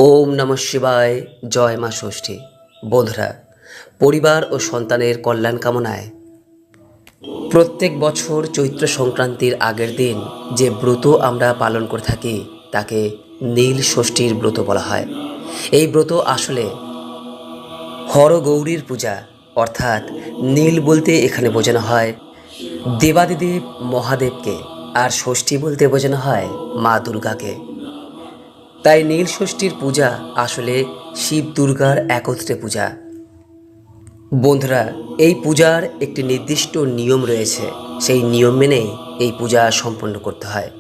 ওম নমঃ শিবায়। জয় মা ষষ্ঠী। বন্ধুরা, পরিবার ও সন্তানের কল্যাণ কামনায় প্রত্যেক বছর চৈত্র সংক্রান্তির আগের দিন যে ব্রত আমরা পালন করে থাকি তাকে নীল ষষ্ঠীর ব্রত বলা হয়। এই ব্রত আসলে হরগৌরীর পূজা, অর্থাৎ নীল বলতে এখানে বোঝানো হয় দেবাদিদেব মহাদেবকে, আর ষষ্ঠী বলতে বোঝানো হয় মা দুর্গাকে। তাই নীল ষষ্ঠীর পূজা আসলে শিব দুর্গার একত্রে পূজা। বন্ধুরা, এই পূজার একটি নির্দিষ্ট নিয়ম রয়েছে, সেই নিয়ম মেনে এই পূজা সম্পন্ন করতে হয়।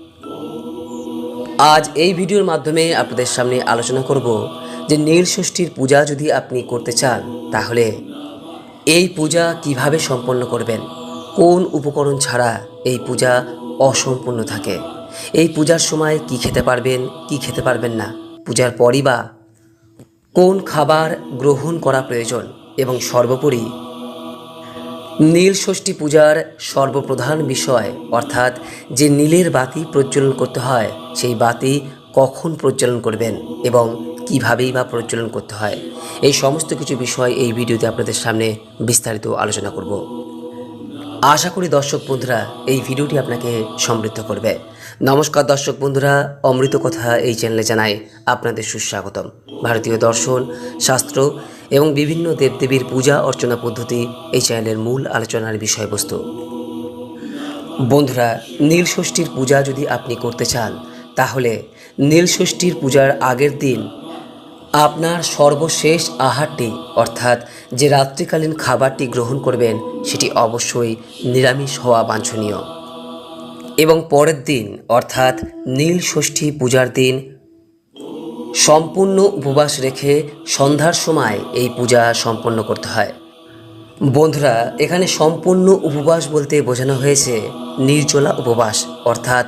আজ এই ভিডিওর মাধ্যমে আপনাদের সামনে আলোচনা করব যে নীল ষষ্ঠীর পূজা যদি আপনি করতে চান তাহলে এই পূজা কিভাবে সম্পন্ন করবেন, কোন উপকরণ ছাড়া এই পূজা অসম্পূর্ণ থাকে, এই পূজার সময় কি খেতে পারবেন কি খেতে পারবেন না, পূজার পরই বা কোন খাবার গ্রহণ করা প্রয়োজন, এবং সর্বোপরি নীল ষষ্ঠী পূজার সর্বপ্রধান বিষয় অর্থাৎ যে নীলের বাতি প্রজ্বলন করতে হয় সেই বাতি কখন প্রজ্বলন করবেন এবং কীভাবেই বা প্রজ্বলন করতে হয়, এই সমস্ত কিছু বিষয় এই ভিডিওতে আপনাদের সামনে বিস্তারিত আলোচনা করব। আশা করি দর্শক বন্ধুরা এই ভিডিওটি আপনাকে সমৃদ্ধ করবে। নমস্কার দর্শক বন্ধুরা, অমৃত কথা এই চ্যানেলে জানাই আপনাদের সুস্বাগতম। ভারতীয় দর্শন, শাস্ত্র এবং বিভিন্ন দেবদেবীর পূজা অর্চনা পদ্ধতি এই চ্যানেলের মূল আলোচনার বিষয়বস্তু। বন্ধুরা, নীল ষষ্ঠীর পূজা যদি আপনি করতে চান তাহলে নীল ষষ্ঠীর পূজার আগের দিন আপনার সর্বশেষ আহারটি অর্থাৎ যে রাত্রিকালীন খাবারটি গ্রহণ করবেন সেটি অবশ্যই নিরামিষ হওয়া বাঞ্ছনীয়, এবং পরের দিন অর্থাৎ নীল ষষ্ঠী পূজার দিন সম্পূর্ণ উপবাস রেখে সন্ধ্যার সময় এই পূজা সম্পন্ন করতে হয়। বন্ধুরা, এখানে সম্পূর্ণ উপবাস বলতে বোঝানো হয়েছে নির্জলা উপবাস, অর্থাৎ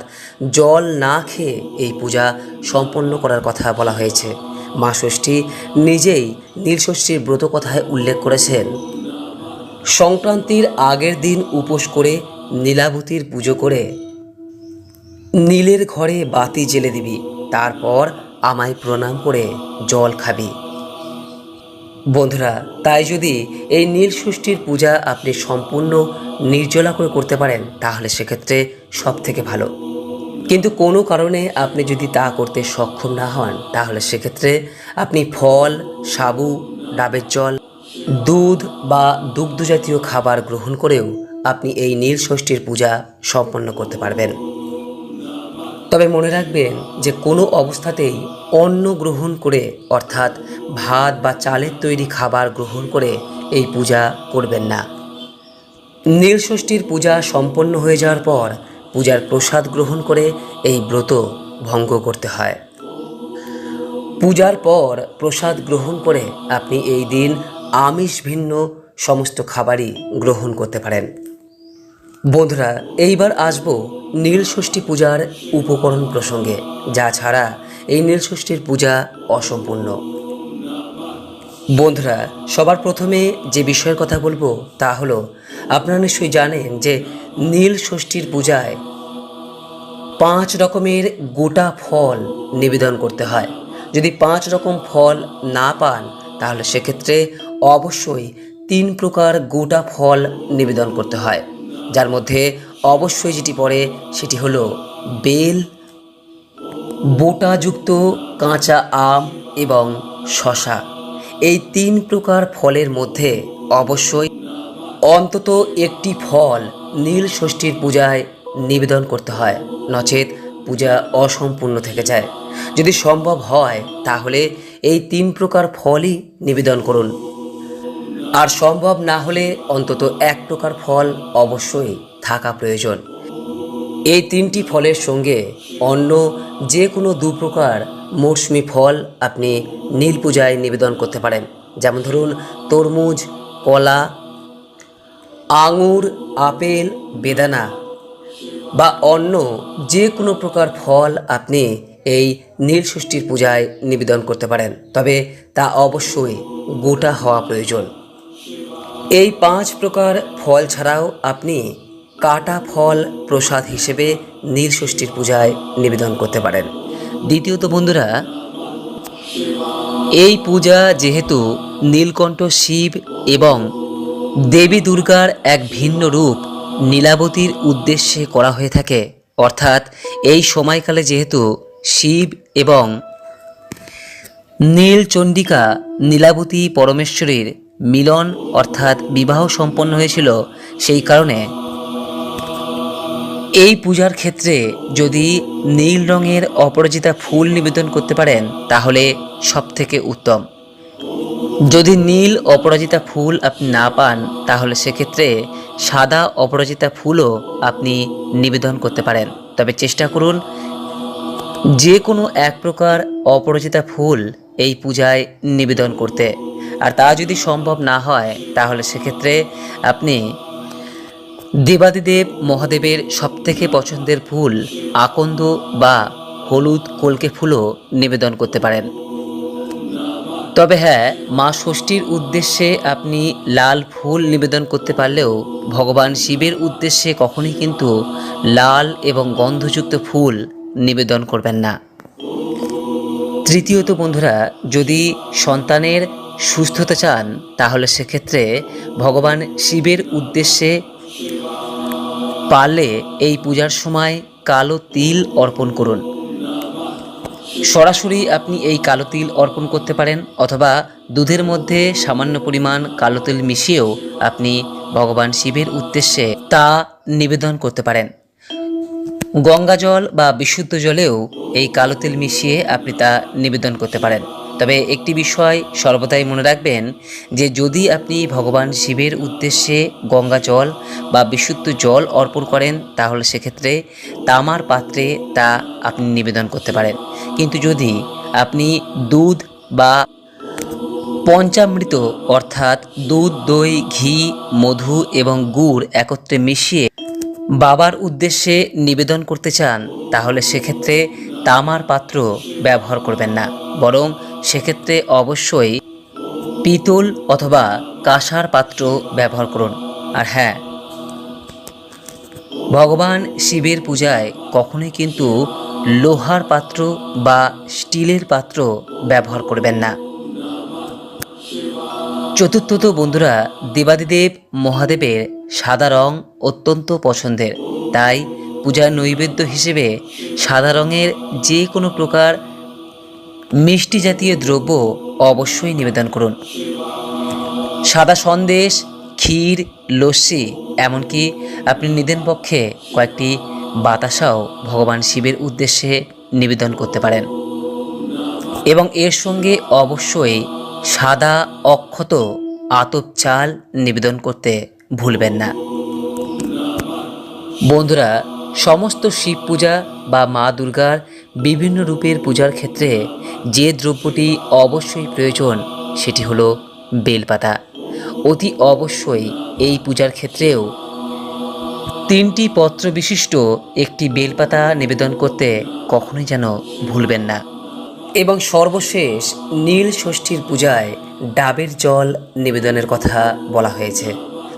জল না খেয়ে এই পূজা সম্পন্ন করার কথা বলা হয়েছে। মা ষষ্ঠী নিজেই নীল ষষ্ঠীর ব্রত কথায় উল্লেখ করেছেন, সংক্রান্তির আগের দিন উপোস করে নীলাবতীর পুজো করে নীলের ঘরে বাতি জ্বেলে দিবি, তারপর আমায় প্রণাম করে জল খাবি। বন্ধুরা, তাই যদি এই নীল ষষ্ঠীর পূজা আপনি সম্পূর্ণ নির্জলা করে করতে পারেন তাহলে সেক্ষেত্রে সব থেকে ভালো। কিন্তু কোনো কারণে আপনি যদি তা করতে সক্ষম না হন তাহলে সেক্ষেত্রে আপনি ফল, সাবু, ডাবের জল, দুধ বা দুগ্ধ জাতীয় খাবার গ্রহণ করেও আপনি এই নীল ষষ্ঠীর পূজা সম্পন্ন করতে পারবেন। তবে মনে রাখবেন যে কোনো অবস্থাতেই অন্ন গ্রহণ করে অর্থাৎ ভাত বা চালের তৈরি খাবার গ্রহণ করে এই পূজা করবেন না। নীল ষষ্ঠীর পূজা সম্পন্ন হয়ে যাওয়ার পর পূজার প্রসাদ গ্রহণ করে এই ব্রত ভঙ্গ করতে হয়। পূজার পর প্রসাদ গ্রহণ করে আপনি এই দিন আমিষ ভিন্ন সমস্ত খাবারই গ্রহণ করতে পারেন। বন্ধুরা, এইবার আসবো নীল ষষ্ঠী পূজার উপকরণ প্রসঙ্গে, যা ছাড়া এই নীল ষষ্ঠীর পূজা অসম্পূর্ণ। বন্ধুরা, সবার প্রথমে যে বিষয়ের কথা বলবো তা হলো, আপনারা নিশ্চয়ই জানেন যে নীল ষষ্ঠীর পূজায় 5 রকমের গোটা ফল নিবেদন করতে হয়। যদি 5 রকম ফল না পান তাহলে সেক্ষেত্রে অবশ্যই 3 প্রকার গোটা ফল নিবেদন করতে হয়, যার মধ্যে অবশ্যই যেটি পড়ে সেটি হলো বেল, বোটাযুক্ত কাঁচা আম এবং শসা। এই 3 প্রকার ফলের মধ্যে অবশ্যই অন্তত একটি ফল নীল ষষ্ঠীর পূজায় নিবেদন করতে হয়, নচেত পূজা অসম্পূর্ণ থেকে যায়। যদি সম্ভব হয় তাহলে এই 3 প্রকার ফলই নিবেদন করুন, আর সম্ভব না হলে অন্তত 1 প্রকার ফল অবশ্যই থাকা প্রয়োজন। এই 3টি ফলের সঙ্গে অন্য যে কোনো 2 প্রকার মৌসুমি ফল আপনি নীল পূজায় নিবেদন করতে পারেন, যেমন ধরুন তরমুজ, কলা, আঙুর, আপেল, বেদানা বা অন্য যে কোনো প্রকার ফল আপনি এই নীল ষষ্ঠীর পূজায় নিবেদন করতে পারেন, তবে তা অবশ্যই গোটা হওয়া প্রয়োজন। এই 5 প্রকার ফল ছাড়াও আপনি কাটা ফল প্রসাদ হিসেবে নীল ষষ্ঠীর পূজায় নিবেদন করতে পারেন। দ্বিতীয়ত বন্ধুরা, এই পূজা যেহেতু নীলকণ্ঠ শিব এবং দেবী দুর্গার এক ভিন্ন রূপ নীলাবতীর উদ্দেশ্যে করা হয়ে থাকে, অর্থাৎ এই সময়কালে যেহেতু শিব এবং নীলচণ্ডিকা নীলাবতী পরমেশ্বরীর মিলন অর্থাৎ বিবাহ সম্পন্ন হয়েছিল, সেই কারণে এই পূজার ক্ষেত্রে যদি নীল রঙের অপরাজিতা ফুল নিবেদন করতে পারেন তাহলে সবথেকে উত্তম। যদি নীল অপরাজিতা ফুল আপনি না পান তাহলে সেক্ষেত্রে সাদা অপরাজিতা ফুলও আপনি নিবেদন করতে পারেন, তবে চেষ্টা করুন যে কোনো এক প্রকার অপরাজিতা ফুল এই পূজায় নিবেদন করতে। আর তা যদি সম্ভব না হয় তাহলে সেক্ষেত্রে আপনি দেবাদিদেব মহাদেবের সবথেকে পছন্দের ফুল আকন্দ বা হলুদ কলকে ফুলও নিবেদন করতে পারেন। তবে হ্যাঁ, মা ষষ্ঠীর উদ্দেশ্যে আপনি লাল ফুল নিবেদন করতে পারলেও ভগবান শিবের উদ্দেশ্যে কখনোই কিন্তু লাল এবং গন্ধযুক্ত ফুল নিবেদন করবেন না। তৃতীয়ত বন্ধুরা, যদি সন্তানের সুস্থতা চান তাহলে সেক্ষেত্রে ভগবান শিবের উদ্দেশ্যে পারলে এই পূজার সময় কালো তিল অর্পণ করুন। সরাসরি আপনি এই কালো তিল অর্পণ করতে পারেন অথবা দুধের মধ্যে সামান্য পরিমাণ কালো তিল মিশিয়েও আপনি ভগবান শিবের উদ্দেশ্যে তা নিবেদন করতে পারেন। গঙ্গা জল বা বিশুদ্ধ জলেও এই কালো তিল মিশিয়ে আপনি তা নিবেদন করতে পারেন। তবে একটি বিষয় সর্বদাই মনে রাখবেন যে যদি আপনি ভগবান শিবের উদ্দেশ্যে গঙ্গা জল বা বিশুদ্ধ জল অর্পণ করেন তাহলে সেক্ষেত্রে তামার পাত্রে তা আপনি নিবেদন করতে পারেন। কিন্তু যদি আপনি দুধ বা পঞ্চামৃত অর্থাৎ দুধ, দই, ঘি, মধু এবং গুড় একত্রে মিশিয়ে বাবার উদ্দেশ্যে নিবেদন করতে চান তাহলে সেক্ষেত্রে তামার পাত্র ব্যবহার করবেন না, বরং সেক্ষেত্রে অবশ্যই পিতল অথবা কাঁসার পাত্র ব্যবহার করুন। আর হ্যাঁ, ভগবান শিবের পূজায় কখনোই কিন্তু লোহার পাত্র বা স্টিলের পাত্র ব্যবহার করবেন না। চতুর্থত বন্ধুরা, দেবাদিদেব মহাদেবের সাদা রং অত্যন্ত পছন্দের, তাই পূজার নৈবেদ্য হিসেবে সাদা রঙের যে কোনো প্রকার মিষ্টি জাতীয় দ্রব্য অবশ্যই নিবেদন করুন। সাদা সন্দেশ, ক্ষীর, লস্যি, এমনকি আপনি নিদেন পক্ষে কয়েকটি বাতাসাও ভগবান শিবের উদ্দেশ্যে নিবেদন করতে পারেন এবং এর সঙ্গে অবশ্যই সাদা অক্ষত আতপ চাল নিবেদন করতে ভুলবেন না। বন্ধুরা, সমস্ত শিব পূজা বা মা দুর্গার বিভিন্ন রূপের পূজার ক্ষেত্রে যে দ্রব্যটি অবশ্যই প্রয়োজন সেটি হলো বেলপাতা। অতি অবশ্যই এই পূজার ক্ষেত্রেও 3টি পত্র বিশিষ্ট একটি বেলপাতা নিবেদন করতে কখনোই যেন ভুলবেন না। এবং সর্বশেষ নীল ষষ্ঠীর পূজায় ডাবের জল নিবেদনের কথা বলা হয়েছে।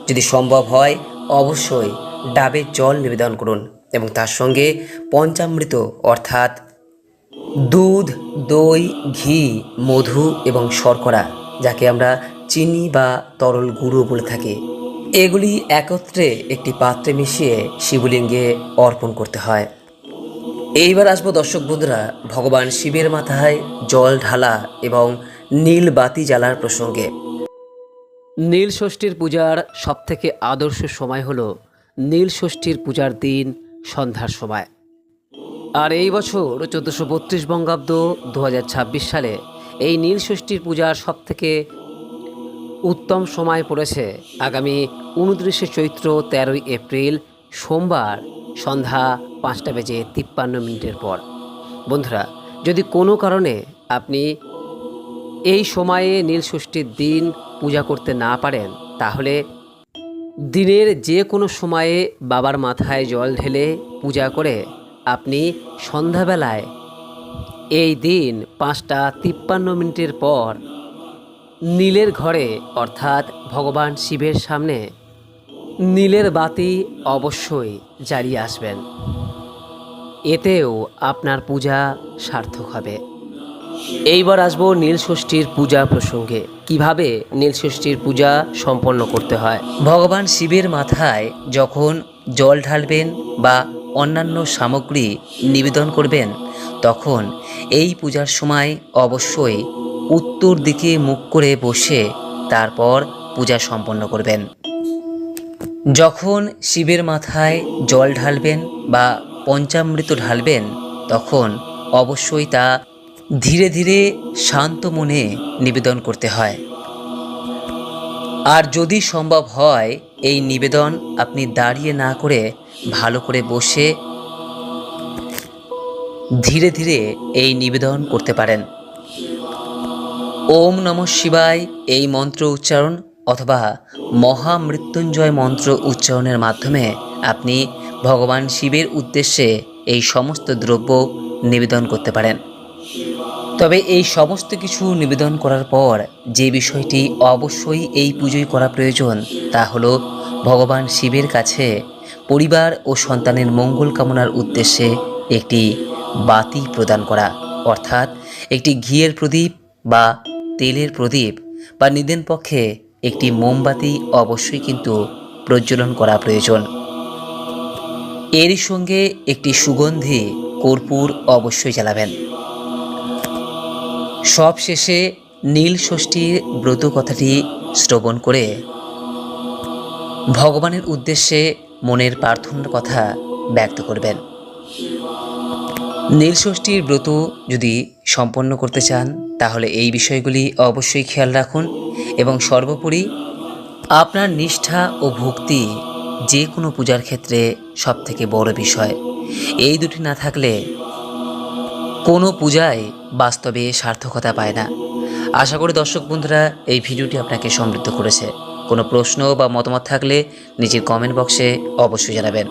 যদি সম্ভব হয় অবশ্যই ডাবের জল নিবেদন করুন এবং তার সঙ্গে পঞ্চামৃত অর্থাৎ দুধ, দই, ঘি, মধু এবং শর্করা, যাকে আমরা চিনি বা তরল গুঁড়ো বলে থাকি, এগুলি একত্রে একটি পাত্রে মিশিয়ে শিবলিঙ্গে অর্পণ করতে হয়। এইবার আসবো দর্শক বন্ধুরা ভগবান শিবের মাথায় জল ঢালা এবং নীল বাতি জ্বালার প্রসঙ্গে। নীল ষষ্ঠীর পূজার সবথেকে আদর্শ সময় হলো নীল ষষ্ঠীর পূজার দিন সন্ধ্যার সময়। আর এই বছর 1432 বঙ্গাব্দ 2026 সালে এই নীল ষষ্ঠীর পূজার সবথেকে উত্তম সময় পড়েছে আগামী 29শে চৈত্র 13ই এপ্রিল সোমবার সন্ধ্যা 5:53 পর। বন্ধুরা, যদি কোনো কারণে আপনি এই সময়ে নীল ষষ্ঠীর দিন পূজা করতে না পারেন তাহলে দিনের যে কোনো সময়ে বাবার মাথায় জল ঢেলে পূজা করে আপনি সন্ধ্যাবেলায় এই দিন 5:53 পর নীলের ঘরে অর্থাৎ ভগবান শিবের সামনে নীলের বাতি অবশ্যই জ্বালিয়ে আসবেন। এতেও আপনার পূজা সার্থক হবে। এইবার আসবো নীলষষ্ঠীর পূজা প্রসঙ্গে। কিভাবে নীলষষ্ঠীর পূজা সম্পন্ন করতে হয়। ভগবান শিবের মাথায় যখন জল ঢালবেন বা অন্যান্য সামগ্রী নিবেদন করবেন, তখন এই পূজার সময় অবশ্যই উত্তর দিকে মুখ করে বসে তারপর পূজা সম্পন্ন করবেন। যখন শিবের মাথায় জল ঢালবেন বা পঞ্চামৃত ঢালবেন, তখন অবশ্যই তা ধীরে ধীরে শান্ত মনে নিবেদন করতে হয়। আর যদি সম্ভব হয় এই নিবেদন আপনি দাঁড়িয়ে না করে ভালো করে বসে ধীরে ধীরে এই নিবেদন করতে পারেন। ওম নমঃ শিবায় এই মন্ত্র উচ্চারণ অথবা মহামৃত্যুঞ্জয় মন্ত্র উচ্চারণের মাধ্যমে আপনি ভগবান শিবের উদ্দেশ্যে এই সমস্ত দ্রব্য নিবেদন করতে পারেন। তবে এই সমস্ত কিছু নিবেদন করার পর যে বিষয়টি অবশ্যই এই পুজোয় করা প্রয়োজন, তা হলো ভগবান শিবের কাছে পরিবার ও সন্তানের মঙ্গল কামনার উদ্দেশ্যে একটি বাতি প্রদান করা, অর্থাৎ একটি ঘিয়ের প্রদীপ বা তেলের প্রদীপ বা নিদেন পক্ষে একটি মোমবাতি অবশ্যই কিন্তু প্রজ্বলন করা প্রয়োজন। এরই সঙ্গে একটি সুগন্ধি কর্পূর অবশ্যই জ্বালাবেন। সব শেষে নীল ষষ্ঠীর ব্রত কথাটি শ্রবণ করে ভগবানের উদ্দেশ্যে মনের প্রার্থনার কথা ব্যক্ত করবেন। নীল ষষ্ঠীর ব্রত যদি সম্পন্ন করতে চান তাহলে এই বিষয়গুলি অবশ্যই খেয়াল রাখুন এবং সর্বোপরি আপনার নিষ্ঠা ও ভক্তি যে কোনো পূজার ক্ষেত্রে সবথেকে বড় বিষয়। এই দুটি না থাকলে কোনো পূজায় বাস্তবে সার্থকতা পায় না। আশা করি দর্শক বন্ধুরা এই ভিডিওটি আপনাকে সমৃদ্ধ করেছে। কোনো প্রশ্ন বা মতামত থাকলে নিজের কমেন্ট বক্সে অবশ্যই জানাবেন।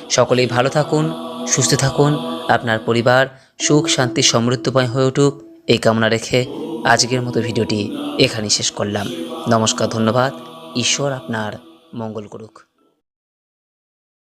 সকলেই ভালো থাকুন, সুস্থ থাকুন, আপনার পরিবার সুখ শান্তি সমৃদ্ধময় হয়ে উঠুক এই কামনা রেখে আজকের মতো ভিডিওটি এখানেই শেষ করলাম। নমস্কার, ধন্যবাদ। ঈশ্বর আপনার মঙ্গল করুক।